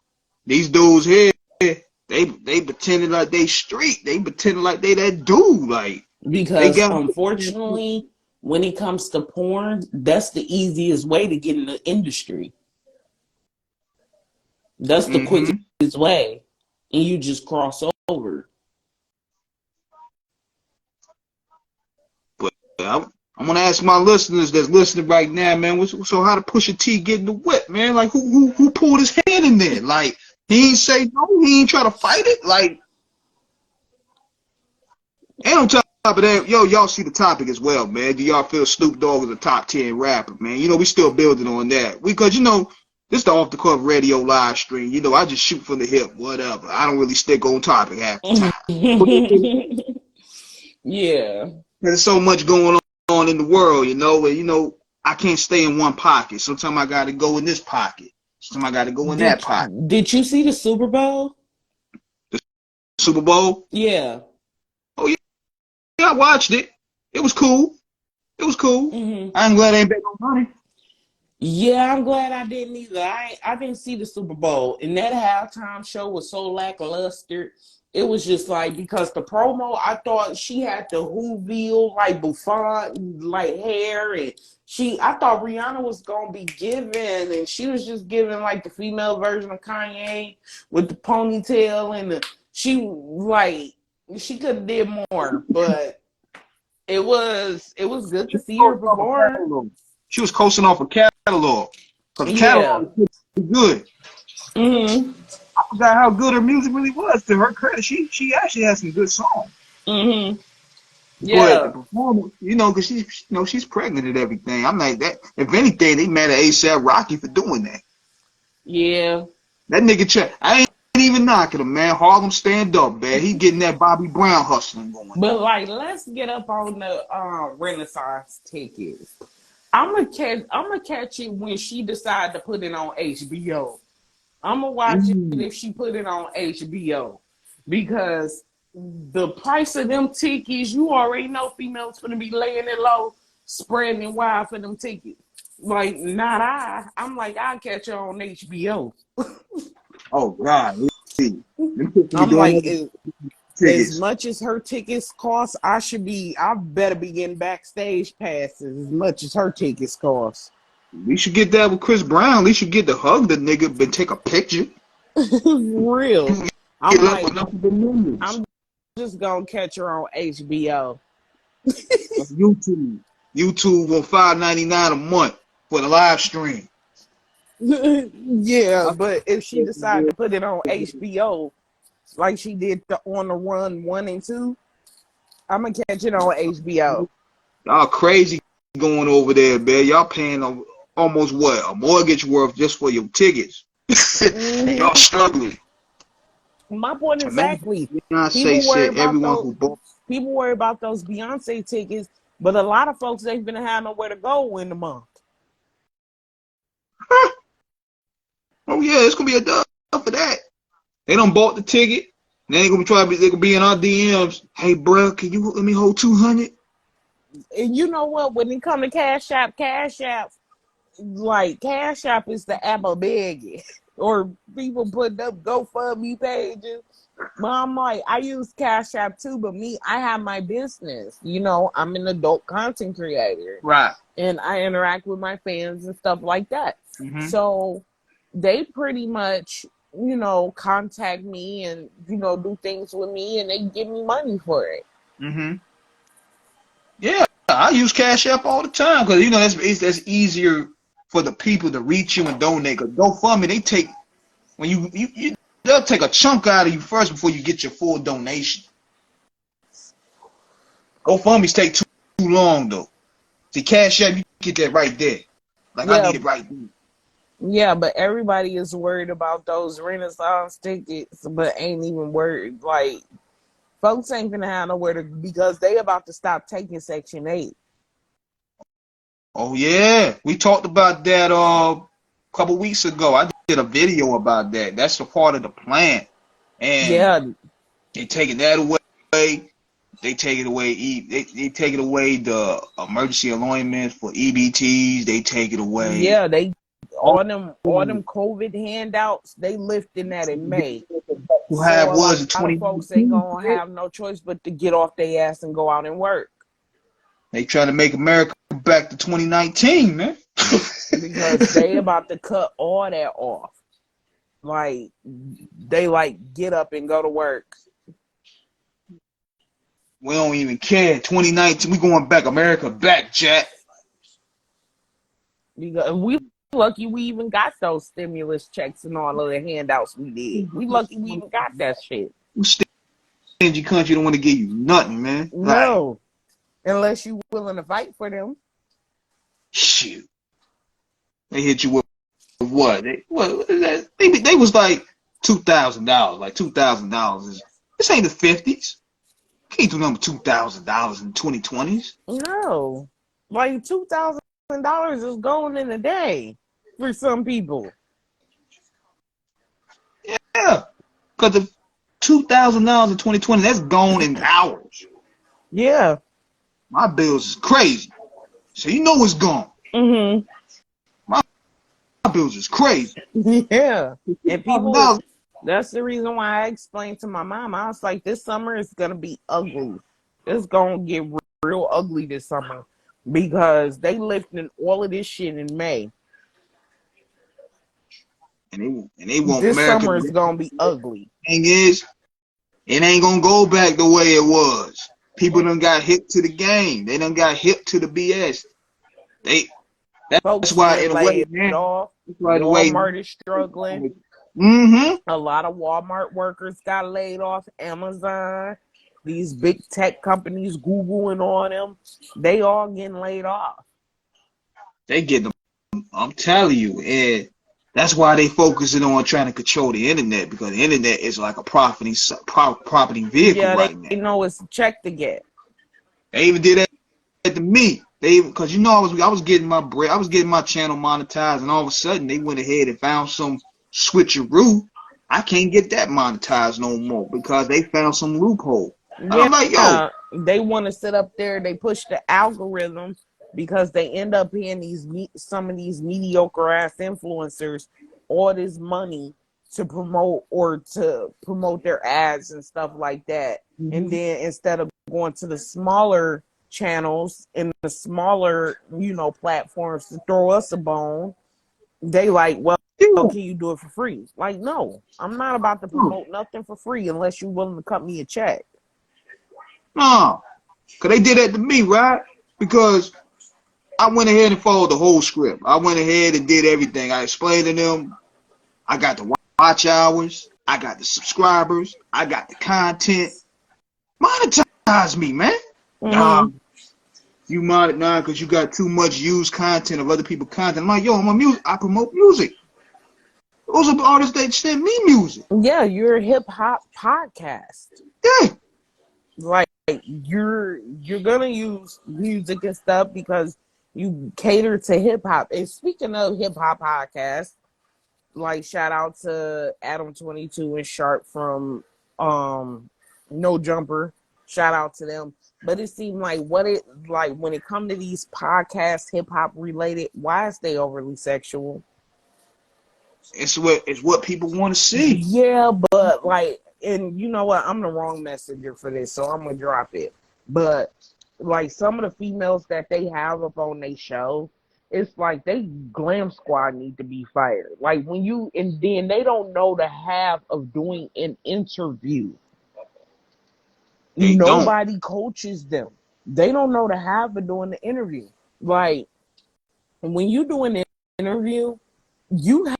these dudes here, they pretending like they street. They pretending like they that dude. Like they Because got. unfortunately, when it comes to porn, that's the easiest way to get in the industry. That's the quickest Mm-hmm. way. And you just cross over. But I'm gonna ask my listeners that's listening right now, man. So how to Pusha T get in the whip, man? Like who pulled his hand in there? Like he ain't say no. He ain't try to fight it. Like and on top of that, yo, y'all see the topic as well, man. Do y'all feel Snoop Dogg is a top 10 rapper, man? You know we still building on that because you know. This the off the cuff radio live stream. You know, I just shoot from the hip, whatever. I don't really stick on topic half the time. Yeah. There's so much going on in the world, you know, and you know, I can't stay in one pocket. Sometimes I gotta go in this pocket. Sometimes I gotta go in that Did pocket. did you see the Super Bowl? The Super Bowl? Yeah. Oh yeah, I watched it. It was cool. It was cool. Hmm. I'm glad I ain't bet no money. Yeah, I'm glad I didn't either. I didn't see the Super Bowl, and that halftime show was so lackluster. It was just like because the promo, I thought she had the Whoville like bouffant like hair, and I thought Rihanna was gonna be giving, and she was just giving like the female version of Kanye with the ponytail and she could have did more, but it was good She to was see her coasting off a perform. catalog. She was coasting off a catalog. Because the Yeah. catalog is good. Mhm. I forgot how good her music really was. To her credit, she actually has some good songs. Mhm. But the Yeah. performance, you know, because she's pregnant and everything. I'm like that. If anything, they mad at ASAP Rocky for doing that. Yeah. That nigga, I ain't even knocking him, man. Harlem stand up, man. He getting that Bobby Brown hustling going on. But like, let's get up on the Renaissance tickets. I'm gonna catch it when she decide to put it on HBO. I'm gonna watch it Mm. if she put it on HBO because the price of them tickets, you already know females gonna be laying it low, spreading it wide for them tickets. Like, not I. I'm like, I'll catch her on HBO. Oh God, them people be I'm doing like, other as tickets. much as her tickets cost, I better be getting backstage passes as much as her tickets cost. We should get that with Chris Brown. We should get to hug the nigga, but take a picture. For real. I'm Get up like, enough of the numbers. I'm just gonna catch her on HBO. YouTube, YouTube on $5.99 a month for the live stream. Yeah, but if she decide to put it on HBO, like she did the On the Run 1 and 2, I'm gonna catch it on HBO. Y'all crazy going over there, man. Y'all paying almost what a mortgage worth just for your tickets. And Hmm. y'all struggling. My point Imagine exactly. Beyonce People worry said about everyone those. who bought. People worry about those Beyonce tickets, but a lot of folks ain't gonna have nowhere to go in the month. Oh yeah, it's gonna be a dub for that. They done bought the ticket. They ain't gonna try. They gonna be in our DMs. Hey, bro, can you let me hold 200? And you know what? When it come to Cash App, like Cash App is the app of begging, or people putting up GoFundMe pages. But I'm like, I use Cash App too, but me, I have my business. You know, I'm an adult content creator, Right. and I interact with my fans and stuff like that. Mm-hmm. So they pretty much, you know, contact me and, you know, do things with me, and they give me money for it. Mm-hmm. Yeah, I use Cash App all the time because you know that's easier for the people to reach you and donate. Cause GoFundMe, they take when you they'll take a chunk out of you first before you get your full donation. GoFundMe's take too long though. See, Cash App, you get that right there. Like I Yeah, need it right there. yeah, but everybody is worried about those Renaissance tickets, but ain't even worried. Like, folks ain't gonna have nowhere to, because they about to stop taking Section 8. Oh yeah, we talked about that a couple weeks ago. I did a video about that. That's a part of the plan, and Yeah, they taking that away. They take it away. They take it away. The emergency alignments for EBTs. They take it away. yeah, they All all them COVID handouts, they lifting that in May. who So have a lot was in of folks ain't 2019. gonna have no choice but to get off their ass and go out and work. They trying to make America back to 2019, man. Because they about to cut all that off. Like, they like get up and go to work. We don't even care. 2019, we going back. America back, Jack. Because we lucky we even got those stimulus checks and all of the handouts we did. We lucky we even got that shit. Stingy country don't want to give you nothing, man. Like, No, unless you willing to fight for them. shoot. They hit you with what? What is that? They was like $2,000. Like $2,000 is this ain't the 50s. Can't do nothing with $2,000 in 2020s. No, like $2,000 is going in a day for some people. Yeah, because the $2,000 in 2020 that's gone in hours. Yeah. My bills is crazy, so you know it's gone. Mhm. My bills is crazy. Yeah. And people, $2,000. that's the reason why I explained to my mom. I was like, this summer is gonna be ugly. It's gonna get real ugly this summer because they lifting all of this shit in May. And they want This America. summer is The gonna be ugly. thing is, it ain't gonna go back the way it was. People done got hip to the game. They done got hip to the BS. They that's Folks why in getting a way, laid man. off. That's why in a way. Walmart is struggling. Mm-hmm. A lot of Walmart workers got laid off. Amazon, these big tech companies, Google and all them, they all getting laid off. They get them. I'm telling you, and that's why they focusing on trying to control the internet because the internet is like a profiting vehicle Yeah, right now. they know it's a check to get. They even did that to me. They even because you know I was getting my bread, I was getting my channel monetized, and all of a sudden they went ahead and found some switcheroo. I can't get that monetized no more because they found some loophole. And I'm like, yo, Yeah, they want to sit up there. They push the algorithm because they end up paying some of these mediocre ass influencers all this money to promote their ads and stuff like that. And then instead of going to the smaller channels and the smaller, you know, platforms to throw us a bone, they like, well, yeah, can you do it for free? Like, no, I'm not about to promote nothing for free unless you're willing to cut me a check. no, because they did that to me, right? Because I went ahead and followed the whole script. I went ahead and did everything. I explained to them. I got the watch hours. I got the subscribers. I got the content. Monetize me, man. Nah, Mm-hmm. you monetize because you got too much used content of other people's content. I'm like, yo, I'm a music. I promote music. Those are artists that send me music. Yeah, you're a hip hop podcast. Yeah. Like you're gonna use music and stuff because you cater to hip hop. And speaking of hip hop podcasts, like shout out to Adam 22 and Sharp from No Jumper. Shout out to them. But it seemed like when it come to these podcasts, hip hop related, why is they overly sexual? It's what people want to see. Yeah, but like, and you know what? I'm the wrong messenger for this, so I'm gonna drop it. But like some of the females that they have up on their show, it's like they glam squad need to be fired. Like when you and then they don't know the half of doing an interview. They don't. Nobody coaches them. They don't know the half of doing the interview. Like when you do an interview, you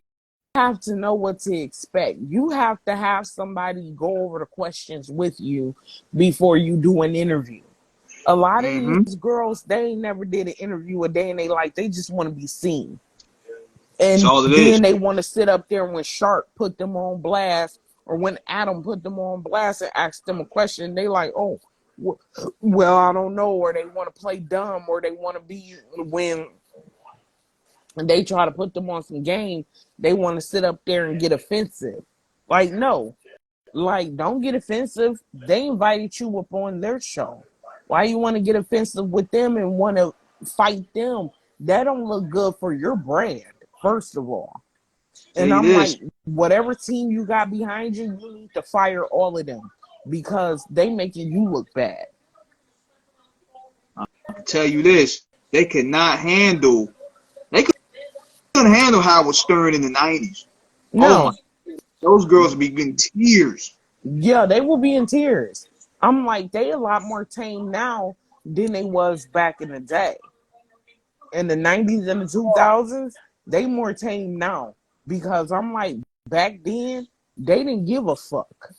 have to know what to expect. You have to have somebody go over the questions with you before you do an interview. A lot of these girls, they ain't never did an interview a day in their life. They just want to be seen. That's And all it is. then they want to sit up there when Sharp put them on blast or when Adam put them on blast and ask them a question. They like, oh, well, I don't know. Or they want to play dumb or they want to be when they try to put them on some game, they want to sit up there and get offensive. Like, no. Like, don't get offensive. They invited you up on their show. Why you want to get offensive with them and want to fight them? That don't look good for your brand, first of all. And Say I'm this. like, whatever team you got behind you, you need to fire all of them because they making you look bad. I can tell you this. They couldn't handle Howard Stern in the 90s. Oh my, No. those girls would be getting tears. Yeah, they will be in tears. I'm like, they a lot more tame now than they was back in the day. In the 90s and the 2000s, they more tame now. Because I'm like, back then, they didn't give a fuck.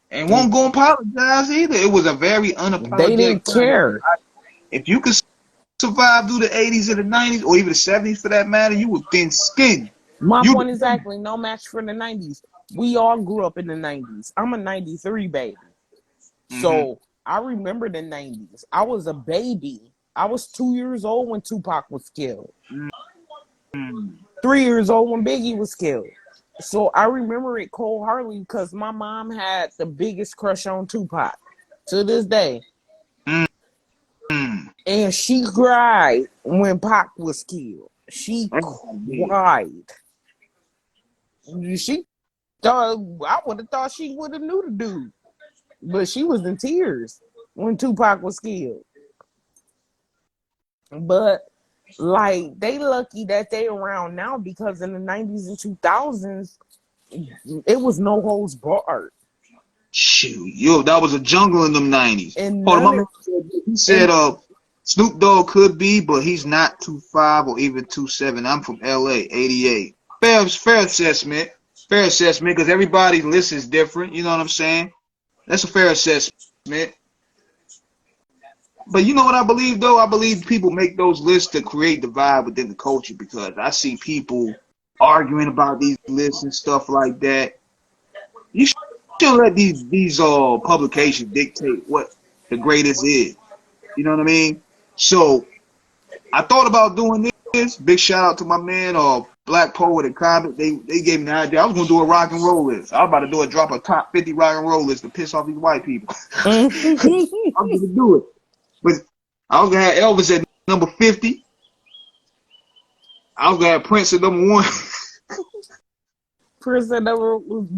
And won't go apologize either. It was a very They unapologetic didn't time. care. If you could survive through the 80s and the 90s, or even the 70s for that matter, you were thin skinned. My You point exactly, no match for the 90s. We all grew up in the 90s. I'm a 93 baby. So I remember the 90s. I was a baby. I was 2 years old when Tupac was killed. 3 years old when Biggie was killed. So I remember it cold-heartedly because my mom had the biggest crush on Tupac to this day. And she cried when Pac was killed. She cried. She thought, I would have thought she would have knew the dude. But she was in tears when Tupac was killed. But like they lucky that they around now because in the 90s and 2000s it was no holds barred. Shoot, yo, that was a jungle in them 90s. And Hold on, none my of, man he said Snoop Dogg could be, but he's not 2'5" or even 2'7". I'm from LA, 88. Fair assessment. Fair assessment, because everybody's list is different, you know what I'm saying? That's a fair assessment. But you know what I believe though? I believe people make those lists to create divide within the culture, because I see people arguing about these lists and stuff like that. You shouldn't let these publications dictate what the greatest is. You know what I mean? So I thought about doing this. Big shout out to my man Black Poet and Cobbett. They gave me the idea. I was gonna do a rock and roll list. I was about to drop a top 50 rock and roll list to piss off these white people. I was gonna do it. But I was gonna have Elvis at number 50. I was gonna have Prince at number 1. person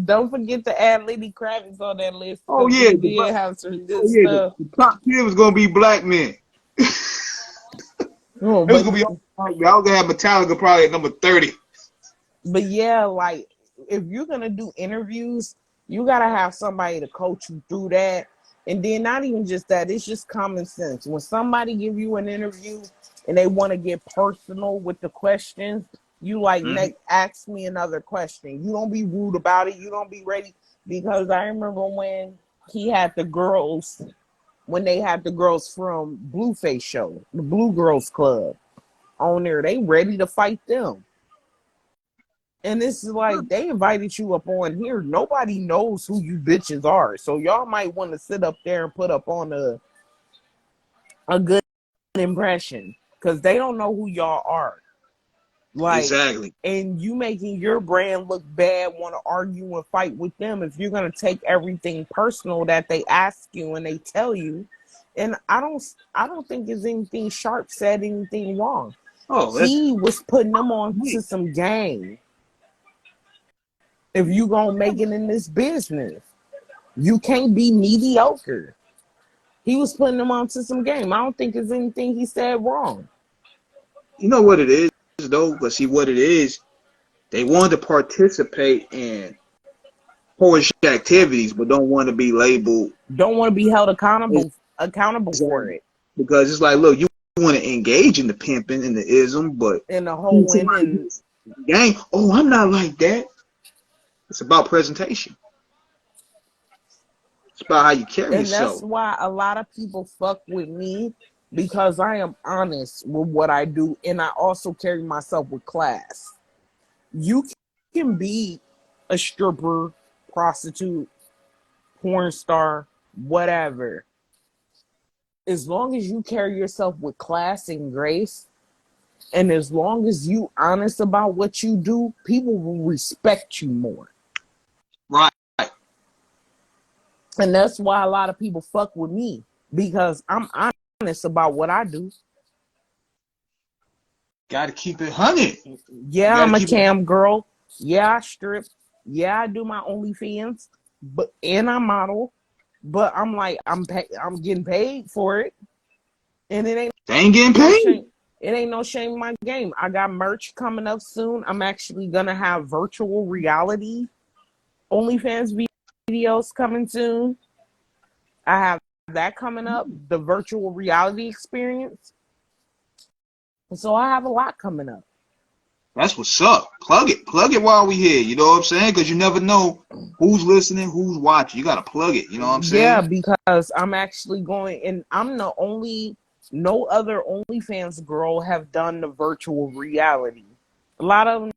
don't forget to add Lenny Kravitz on that list Oh because yeah, he did have some good the stuff. top 10 was gonna be black men. Oh, It was gonna be all black men. I was gonna have Metallica probably at number 30. but yeah, like if you're gonna do interviews, you gotta have somebody to coach you through that. And then not even just that, it's just common sense. When somebody give you an interview and they want to get personal with the questions, you like ask me another question. You don't be rude about it. You don't be ready. Because I remember when he had the girls, when they had the girls from Blueface show, the Blue Girls Club on there, they ready to fight them. And it's like they invited you up on here. Nobody knows who you bitches are. So y'all might want to sit up there and put up on a good impression. Because they don't know who y'all are. Like, Exactly. and you making your brand look bad, want to argue and fight with them if you're gonna take everything personal that they ask you and they tell you. And I don't think there's anything Sharp said anything wrong. Oh, that's He was putting them on me. to some game. If you gonna make it in this business, you can't be mediocre. He was putting them on to some game. I don't think there's anything he said wrong. You know what it is though, but see what it is. They want to participate in poetry activities, but don't want to be labeled. Don't want to be held accountable for Exactly. it. Because it's like, look, you want to engage in the pimping and the ism, but And the whole win and gang, oh, I'm not like that. It's about presentation. It's about how you carry and that's yourself. why a lot of people fuck with me, because I am honest with what I do, and I also carry myself with class. You can be a stripper, prostitute, porn star, whatever. As long as you carry yourself with class and grace, and as long as you honest about what you do, people will respect you more. Right. And that's why a lot of people fuck with me, because I'm honest about what I do. Got to keep it 100. Yeah, I'm a cam girl. Yeah, I strip. Yeah, I do my OnlyFans, and I model. But I'm like, I'm getting paid for it, and it ain't. They ain't getting no paid. shame. It ain't no shame in my game. I got merch coming up soon. I'm actually gonna have virtual reality OnlyFans videos coming soon. I have that coming up, the virtual reality experience. So I have a lot coming up. That's what's up. Plug it while we here. You know what I'm saying? Because you never know who's listening, who's watching. You got to plug it. You know what I'm saying? Yeah, because I'm actually going, and I'm the only, no other OnlyFans girl have done the virtual reality. A lot of them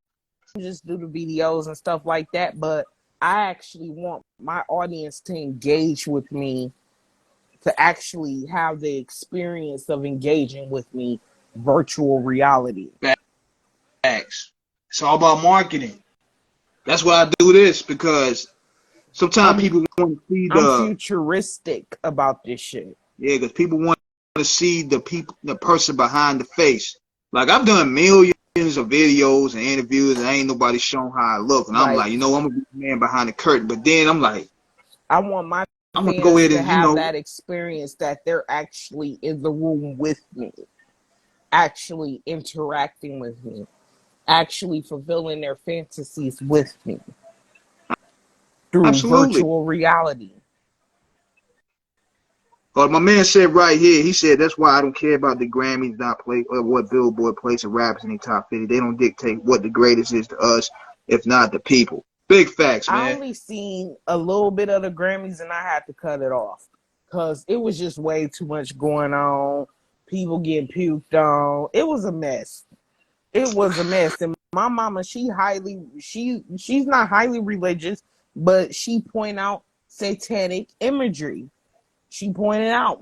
just do the videos and stuff like that, but I actually want my audience to engage with me, to actually have the experience of engaging with me virtual reality. Facts. It's all about marketing. That's why I do this, because sometimes people want to see I'm futuristic about this shit. Yeah, because people want to see the person behind the face. Like, I've done millions of videos and interviews, and ain't nobody shown how I look. And I'm like, I'm gonna be the man behind the curtain. But then I'm like, I want my I'm gonna go ahead and have that experience, that they're actually in the room with me, actually interacting with me, actually fulfilling their fantasies with me through virtual reality. But my man said right here, he said that's why I don't care about the Grammys not play or what Billboard placing rappers in the top 50. They don't dictate what the greatest is to us, if not the people. Big facts, man. I only seen a little bit of the Grammys and I had to cut it off because it was just way too much going on. People getting puked on. It was a mess. It was a mess. And my mama, she's not highly religious, but she point out satanic imagery. She pointed out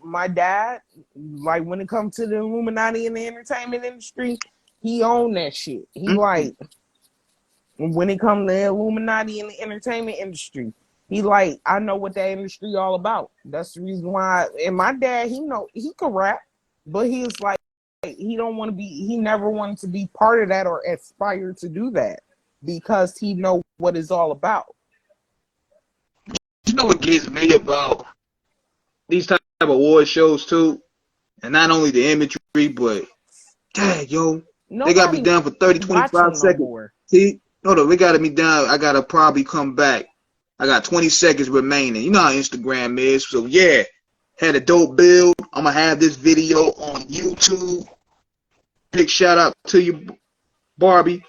my dad, like, when it comes to the Illuminati in the entertainment industry, he owned that shit. He like, when it comes to the Illuminati in the entertainment industry, he like, I know what that industry all about. That's the reason why. And my dad, he could rap, but he was like, he never wanted to be part of that or aspire to do that because he know what it's all about. You know what gets me about these type of award shows too, and not only the imagery, but dang, they got me down for 30, 25 seconds. See, they got me down. I gotta probably come back. I got 20 seconds remaining. You know how Instagram is. So yeah, had a dope build. I'm gonna have this video on YouTube. Big shout out to you, Barbie.